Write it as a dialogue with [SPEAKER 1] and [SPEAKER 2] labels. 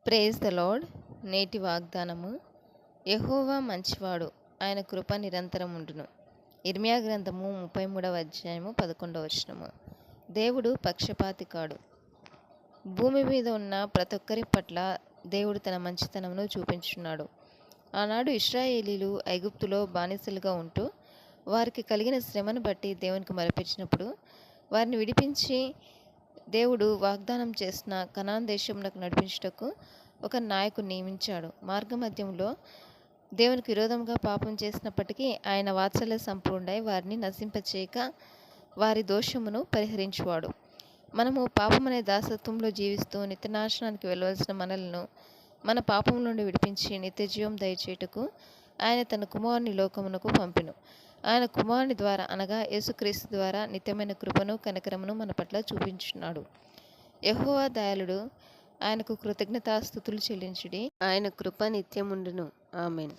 [SPEAKER 1] Praise the lord. నేటి వాగ్దానము. యెహోవా మంచివాడు, ఆయన కృప నిరంతరం ఉండును. ఇర్మియా గ్రంథము 33వ అధ్యాయము 11వ వచనము. దేవుడు పక్షపాతి కాడు. భూమి మీద ఉన్న ప్రతి ఒక్కరి పట్ల దేవుడు తన మంచితనమును చూపించున్నాడు. ఆనాడు ఇశ్రాయేలీలు ఐగుప్తులో బానిసలుగా ఉంటూ వారికి కలిగిన శ్రమను బట్టి దేవునికి మొరపెట్టినప్పుడు వారిని విడిపించి దేవుడు వాగ్దానం చేసిన కనాన్ దేశంలోకి నడిపించుటకు ఒక నాయకుని నియమించాడు. మార్గమధ్యంలో దేవునికి విరోధంగా పాపం చేసినప్పటికీ ఆయన వాత్సల్య సంపూర్ణుడై వారిని నశింపచేయక వారి దోషమును పరిహరించువాడు. మనము పాపమనే దాసత్వంలో జీవిస్తూ నిత్యనాశనానికి వెళ్ళవలసిన మనలను మన పాపం నుండి విడిపించి నిత్యజీవం దయచేయుటకు ఆయన తన కుమారుని లోకమునకు పంపెను. ఆయన కుమారుని ద్వారా అనగా యేసుక్రీస్తు ద్వారా నిత్యమైన కృపను కనికరమును మన పట్ల చూపించున్నాడు. యెహోవా దయాళుడు, ఆయనకు కృతజ్ఞతాస్తుతులు చెల్లించుడి. ఆయన కృప నిత్యముండును. ఆమేన్.